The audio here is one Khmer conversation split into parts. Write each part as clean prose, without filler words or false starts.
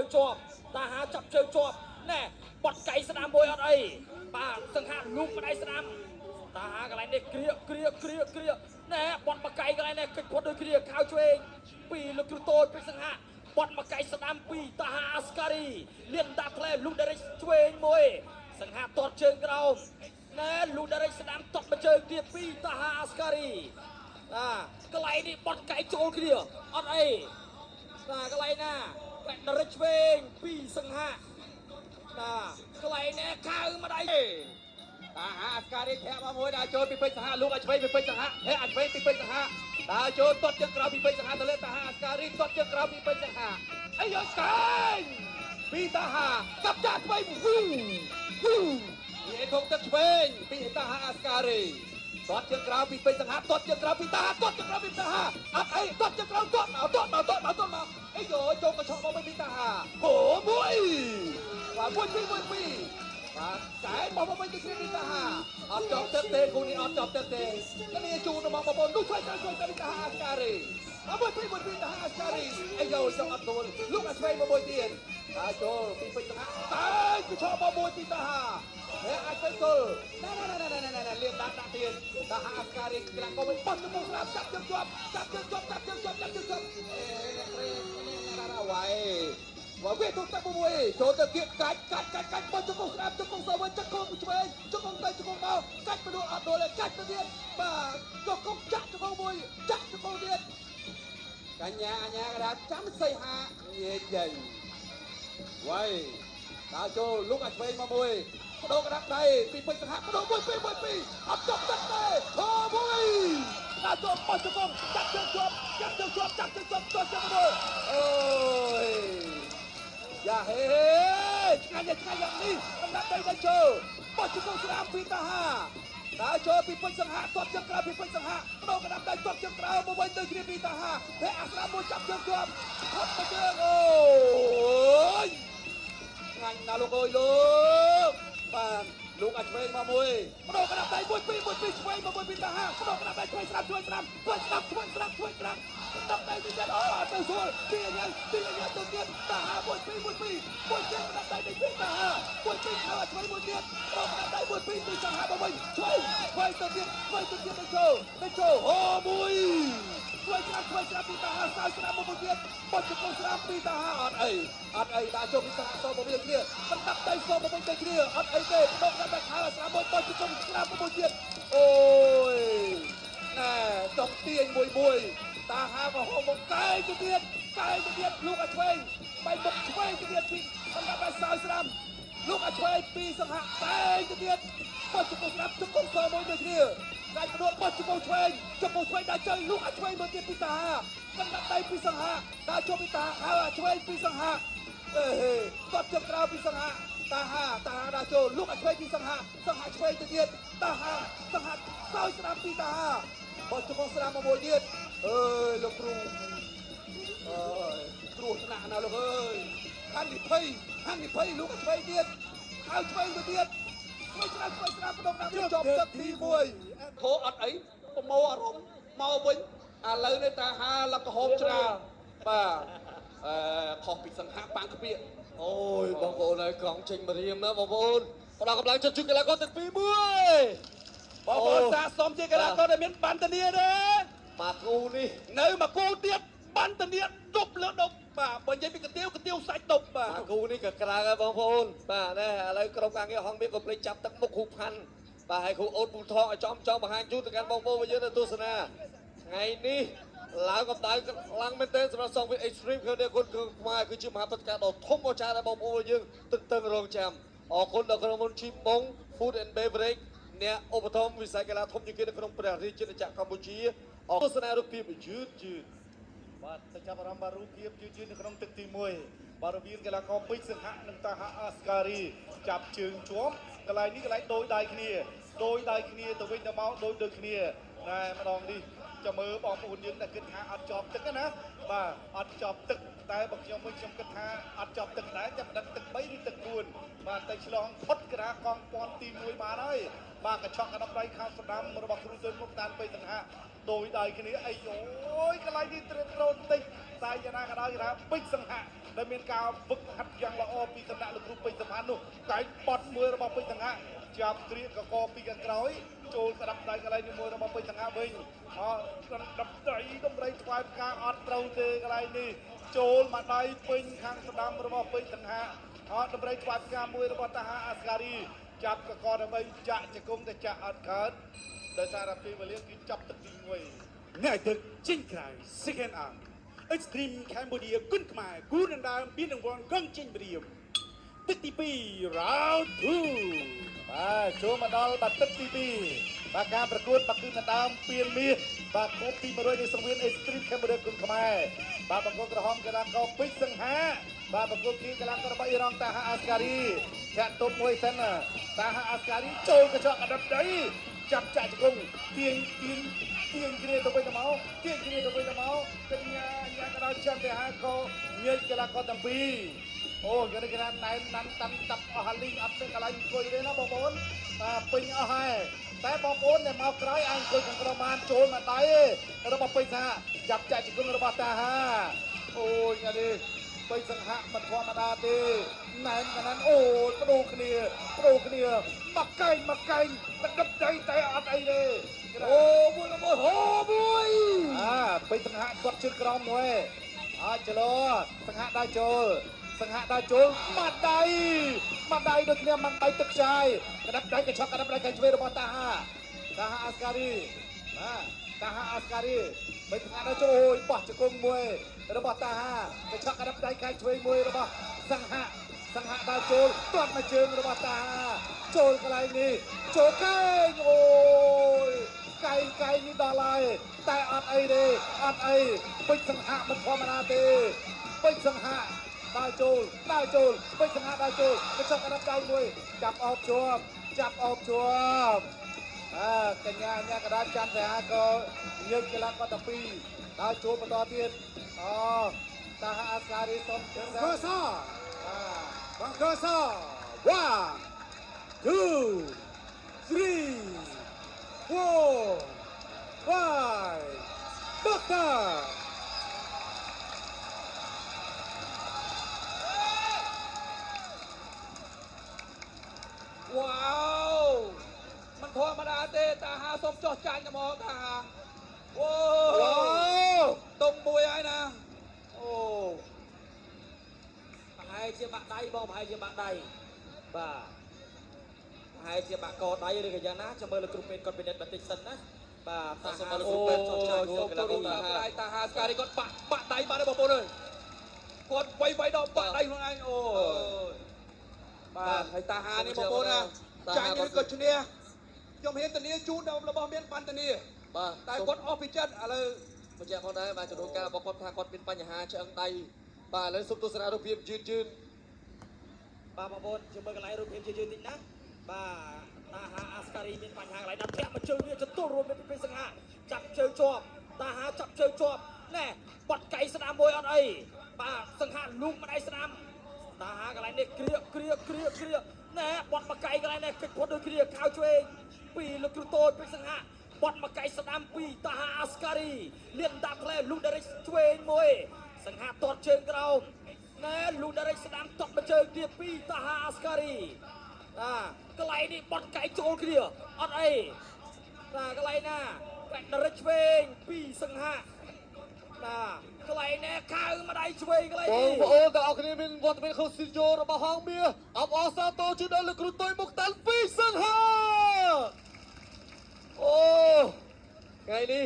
ងជាប់តាហាចាប់ជើងជាប់ណែបត់កៃស្ដាំមួយអត់អីបាទសង្ហាលូកម្ដាយស្ដាំតាហាកន្លែងនេះគ្រាណែបត់បកៃកន្លែងនេះគិតផុតដូចគ្នាខៅឆ្វេងពីលោកគ្រូតូចពីសង្ហាបត់មកកៃស្ដាំពីតាហាអាស្ការីលៀនដាក់ផ្លែលូដារិចឆ្វេងមួយសង្ហាទាត់ជើងក្រោមណែលូដារិចស្ដាំទាត់មកជើងទៀតពីតាហាអាស្ការីកន្លែងនេះបត់កៃចូលគ្នាអត់អីកន្លែងណាដារិចឆ្វេងពីសង្ហាកន្លែងនេះខៅម្ដាយតាហាអាស្ការីធាក់មកមួយដើរចូលពីពេជ្រសង្ហាលោកអាចឆ្វេងពីពេជ្រសង្ហាធាក់អាចឆ្វេងពីពេជ្រសង្ហាដើរចូលទាត់ជើងក្រោមពីពេជ្រសង្ហាទៅលើតាហាអាស្ការីទាត់ជើងក្រោមពីពេជ្រសង្ហាអីយកស្កាយពីតាហាកាប់ចាក់ឆ្វេងនិយាយធំទឹកឆ្វេងពីតាហាអាស្ការីទាត់ជើងក្រោមពីពេជ្រសង្ហាទាត់ជើងក្រោមពីតាហាទាត់ជើងក្រោមពីតាហាអត់អីទាត់ជើងក្រោមទាត់មកអីយកចូលកញ្ឆក់មកពីតាហាហូមួយបាទមួយពីបាទកែបោះមកវិញទៅគ្នាតាហាអត់ចប់ទឹកទេគូនេះអត់ចប់ទឹកទេគ្នាជូនរបស់បងប្អូននោះជួយទៅតាហាអាស្ការីអើមួយពីតាហាអាស្ការីអីយកចង់អត់ទួលលោកអាចឆ្វេងមកមួយទៀតដើរចូលពីពេជ្រតាហាតែគឺឈប់មកមួយពីតាហាហើយអាចទៅគល់ណែលៀមដាក់ទៀតតាហាអាស្ការីក្រាំងក៏វិញបោះទៅស្រាប់ចាប់ជើងជាប់អ្នកព្រេអវ៉ៃមកវាទុកទឹកមួយចូលទៅគៀកកាច់បោះជង្គង់ស្ដាប់ជង្គង់សើវិញជង្គង់ឆ្វេងជង្គង់ទៅជង្គង់មកកាច់មនុស្សអត់ដូចកាច់ទៅទៀតបាទជង្គង់ចាក់ជង្គង់មួយចាក់ជង្គង់ទៀតកញ្ញាអញ្ញាកដាចាំសៃហានិយាយចេញវ៉ៃដើរចូលលោកអាចឆ្វេងមកមួយបដូរកដាប់ដៃពីពេជ្រសង្ហាបដូរមួយពីអត់ចប់ទឹកទេហូមួយដើរចូលបោះជង្គង់ចាក់ជើងជាប់ទាត់ជើងមកអូយយ៉ាហេឆ្ងាញ់យ៉ាងនេះកំណាត់ដៃទៅចូលបោះជង្គង់ស្ដាំពីតាហាដើរចូលពីពេជ្រសង្ហាទាត់ជើងក្រៅពីពេជ្រសង្ហាបដូរកដាប់ដៃទាត់ជើងក្រៅមកវិញទៅគ្នាពីតាហាតែអាស្រាមួយចាប់ជើងជាប់ថត់ទៅជើងអូយឆ្ងាញ់ណាស់លោកអើយលោកបាទលោកអាចឆ្វេងមកមួយបដូរកដាប់ដៃមួយពីឆ្វេងមកមួយពីតាហាបដូរកដាប់ដៃឆ្វេងស្ដាប់ដាក់ដៃទៅទៀតអូទៅសួរពីអញ្ញាទៅទៀតតាហាមួយទៀតដាក់ដៃទៅទៀតតាហាមួយទៀតហើយឆ្វេងមួយទៀតបដូរកដាប់ដៃមួយពីសង្ហាមកវិញឆ្វេងទៅទៀតទៅចូលអូមួយឆ្វេងពីតាហាសើស្ដាប់មកមួយទៀតបោះជង្គង់ស្ដាប់ពីតាហាអត់អីដាក់ចូលពីសង្ហាសមកវិញគ្នាមិនដាក់ដៃសមកវិញទៅគ្នាអត់អីទេបដូរកដាប់ដៃខាងស្ដាប់មួយបោះជង្គង់ស្ដាប់មកមួយទៀតអូយណែចង់ទាញមួយតាហាក៏ហូបមកកាយទៅទៀតលោកអាចឆ្វេងបែកមុខឆ្វេងទៅទៀតពីសម្រាប់ឲ្យសើស្ដាំលោកអាចឆ្វេងពីសង្ហាតែងទៅទៀតបោះជង្គង់ស្ដាប់ជង្គង់សមួយទៅគ្នាកាយបដូរបោះជង្គង់ឆ្វេងដាក់ជើងលោកអាចឆ្វេងមកទៀតពីតាហាកាន់ដាក់ដៃពីសង្ហាដើរចូលពីតាហាហើយឆ្វេងពីសង្ហាគាត់ជើងក្រៅពីសង្ហាតាហាដើរចូលលោកអាចឆ្វេងពីសង្ហាឆ្វេងទៅទៀតតាហាសង្ហាសើស្ដាំពីតាហាបោះជង្គង់ស្ដាំមកមួយទៀតអើយលោកគ្រូគ្រោះថ្នាក់ណាស់លោកអើយហានិភ័យលោកឆ្វេងទៀតហើយឆ្វេងទៅទៀតឆ្វេងស្ដាំបដងដាក់ជាប់ទឹកទី1ធោអត់អីប្រមោអារម្មណ៍មកវិញឥឡូវនេះតាហាលកហូបច្រើនបាទខុសពីសង្ហាប៉ាំងក្បៀកអូយបងប្អូនហើយកង់ចេញមករៀមណាបងប្អូនផ្ដល់កម្លាំងចិត្តជួយកីឡាករទាំងពីរមួយបងប្អូនសាកសមជាកីឡាករដែលមានបានធានាទេបាទគូនេះនៅមកគូទៀតបានធានាដប់លើដប់បាទបើនិយាយពីកាទៀវសាច់ដប់បាទគូនេះក៏ក្រាងហើយបងប្អូនបាទណែឥឡូវក្រុមការងារហងមានកុំភ្លេចចាប់ទឹកមុខគ្រូផាន់បាទហើយគ្រូអូនពូថងឲ្យចង់បង្ហាញជូនទៅកាន់បងប្អូនយើងទៅទស្សនាថ្ងៃនេះឡើងកម្ដៅខ្លាំងមែនទែនសម្រាប់សងវិ Extreme គឺគុណខ្មែរគឺជាមហាព្រឹត្តិការណ៍ដ៏ធំអស្ចារ្យដែលបងប្អូនយើងតឹងរង់ចាំអរគុណដល់ក្រុមហ៊ុន Chip Bong Food and Beverage អ្នកឧបត្ថម្ភវិស័យកីឡាធំជាងគេនៅក្នុងព្រះរាជាណាចក្រកម្ពុជាទស្សនារូបភាពយឺតបាទទៅចាប់អារម្មណ៍បាទរូបភាពយឺតនៅក្នុងទឹកទី1បាទរវាងកីឡាករពេជ្រសង្ហៈនិងតាហាអាស្ការីចាប់ជើងជាប់កន្លែងនេះកន្លែងដូចដៃគ្នាទៅវិញទៅមកដូចគ្នាតែម្ដងនេះចាំមើលបងប្អូនយើងតែគិតថាអត់ជាប់ទឹកណាបាទអត់ជាប់ទឹក តែបើខ្ញុំវិញខ្ញុំគិតថាអត់ចាប់ទឹកដែរចាប់ទឹក3ឬទឹក4បាទតែឆ្លងផុតក្រាកងពាន់ទី1បានហើយបាទកញ្ឆក់កណ្ដាប់ដៃខាងស្ដាំរបស់គ្រូទុយមុខតានពេញសង្ហាដោយដៃគ្នាអីអូយកន្លែងនេះត្រេកត្រោតតិចតែយ៉ាងណាក៏ដោយថាពេជ្រសង្ហាដែលមានការវឹកហាត់យ៉ាងល្អពីគណៈលោកគ្រូពេជ្រសំហាននោះកែងបត់មួយរបស់ពេជ្រសង្ហាចាប់គ្រាកកពីខាងក្រោយចូលស្ដាប់ដៃកន្លែងនេះមួយរបស់ពេជ្រសង្ហាវិញអត់ស្ដាប់ដៃដំរីស្វាយផ្កាអត់ត្រូវទេកន្លែងនេះចូលមកដៃពេញខាងស្ដាំរបស់ពេជ្រសង្ហាអត់ដំរីស្វាយផ្កាមួយរបស់តាហាអាស្ការីចាប់កកដើម្បីចាក់ជង្គង់តែចាក់អត់កើតដោយសារតែពេលវេលាគឺចាប់ទឹកទី1អ្នកទឹកចេញក្រៅ second arm Extreme Cambodia គុណខ្មែរគូដណ្ដើមមានរង្វាន់កង់ចេញព្រាមទឹកទី2 round 2បាទចូលមកដល់បាត់ទឹកទី2បាទការប្រកួតបាក់គឺដណ្ដើមពៀនមាសបាទគប់ទី100នៃសង្វៀន Extreme Cambodia គុណខ្មែរបាទបង្គោលក្រហមកីឡាករពេជ្រសង្ហាបាទបង្គោលគីកីឡាកររបស់អ៊ីរ៉ង់តាហាអាស្ការីចាក់ទប់មួយសិនតាហាអាស្ការីចូលកញ្ចក់កណ្ដាប់ដៃចាប់ចាក់ជង្គង់ទាញគ្នាទៅវិញទៅមកទាញគ្នាទៅវិញទៅមកកញ្ញាក៏ដល់ចាំតែហាក៏ញែកកីឡាករទាំងពីរអូយគេថាណែនណាន់តាន់តាប់អស់ហាលីងអត់មានកន្លែងអង្គុយទេណាបងប្អូនបាទពេញអស់ហើយតែបងប្អូនដែលមកក្រោយអាចអង្គុយខាងក្រោមបានចូលមកដៃរបស់ពេជ្រសាចាប់ចាក់ជង្គង់របស់តាហាអូយថ្ងៃនេះពេជ្រសង្ហាមិនធម្មតាទេណែនកណ្ដាលអូយបដូរគ្នាមកកែងមិនដប់ដៃតែអត់អីទេអូមួយហូមួយពេជ្រសង្ហាគាត់ជើងក្រោមមួយអាចចលោសង្ហាដើរចូលមកដៃដូចគ្នាមកដៃទឹកខ្ចាយកណ្ដាប់ដៃកញ្ឆក់កណ្ដាប់ដៃកញ្ឆ្វេងរបស់តាហាអាស្ការីតាហាអាស្ការីពេជ្រសង្ហាដើរចូលអូយបោះជង្គង់មួយរបស់តាហាកញ្ឆក់កណ្ដាប់ដៃកញ្ឆ្វេងមួយរបស់សង្ហាដើរចូលទាត់មកជើងរបស់តាហាចូលកន្លែងនេះចូលកែងអូយកែងនេះដល់ហើយតែអត់អីទេអត់អីពេជ្រសង្ហាមិនធម្មតាទេពេជ្រសង្ហាដើរចូលពេជ្រសង្ហាដើរចូលកញ្ចក់កណ្ដាប់ដៃមួយចាប់អោបជាប់កញ្ញាកណ្ដាលច័ន្ទសាហាក៏យើងកីឡាករទី2ដើរចូលបន្តទៀតតាហាអាស្ការីសុំធ្វើស1 2 3 4 5 Doctor Wow มันធម្មតាទេតាហាសុំចោះចាញ់តែមកតាហាអូតុងមួយហើយណាអូប្រហែលជាបាក់ដៃបងប្រហែលជាបាក់ដៃបាទប្រហែលជាបាក់កដៃឬក៏យ៉ាងណាចាំមើលលោកគ្រូពេទ្យគាត់ពិនិត្យបន្តិចសិនណាបាទតាហាលោកគ្រូពេទ្យចោះចាញ់មកកីឡាករតាហាស្ការីគាត់បាក់ដៃបាត់ហើយបងប្អូនអើយគាត់វាយដល់បាក់ដៃខ្លួនឯងអូបាទហើយតាហានេះបងប្អូនណាចាញ់ឬក៏ឈ្នះខ្ញុំហ៊ានធានាជូនដល់របស់មានបានធានាបាទតែគាត់អស់ពីចិត្តឥឡូវបញ្ជាក់ផងដែរបាទចំនួនការរបស់គាត់ថាគាត់មានបញ្ហាឆ្អឹងដៃបាទឥឡូវសូមទស្សនារូបភាពយឺតបាទបងប្អូនជួយមើលកន្លែងរូបភាពយឺតតិចណាបាទតាហាអាស្ការីមានបញ្ហាកន្លែងដាក់ធាក់មកជើងវាចតុលរួមមានពីសង្ហាចាប់ជើងជាប់តាហាចាប់ជើងជាប់ណែបាត់កៃស្ដាំមួយអត់អីបាទសង្ហាលូកម្ដាយស្ដាំតាហាកន្លែងនេះគ្រាណែបាត់មកកៃកន្លែងនេះគិតផុតដូចគ្រាកៅឆ្វេងពីលោកគ្រូតូចពីសង្ហាបាត់មកកៃស្ដាំពីតាហាអាស្ការីលៀនដាក់ផ្លែលូដរិចឆ្វេងមួយសង្ហាទាត់ជើងក្រោមណែលូដរិចស្ដាំទាត់មកជើងទៀតពីតាហាអាស្ការីកន្លែងនេះបាត់កៃចូលគ្នាអត់អីកន្លែងណាដរិចឆ្វេងពីសង្ហាកន្លែងនេះខៅម្ដាយឆ្វេងកន្លែងនេះបងប្អូនទាំងអស់គ្នាមានវត្តមានខុសស៊ីយោរបស់ហងមាសអបអរសាទរជូនដល់លោកគ្រូតុយមុខតាល់ពីសង្ហាអូថ្ងៃនេះ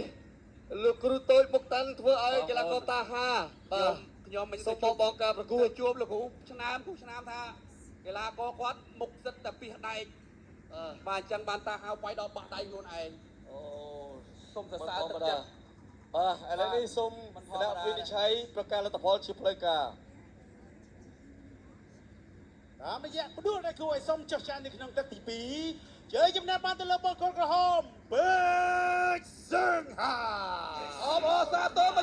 លោកគ្រូតុយមុខតាល់ធ្វើឲ្យកីឡាករតាហាបាទខ្ញុំមិនសូមបងការប្រគួតជួបលោកគ្រូឆ្នាំថាកីឡាករគាត់មុខសិតតែពីសដែកបាទអញ្ចឹងបានតាហាវាយដល់បាក់ដៃខ្លួនឯងអូសូមសរសើរទឹកចិត្តឥឡូវនេះសូមគណៈវិនិច្ឆ័យប្រកាសលទ្ធផលជាផ្លូវការតាមរយៈផ្ដួលដែលគួរឲ្យសូមចុះចាញ់នៅក្នុងទឹកទី2ជ័យជំនះបានទៅលើបង្គោលក្រហមពេជ្រសង្ហាអបអរសាទរ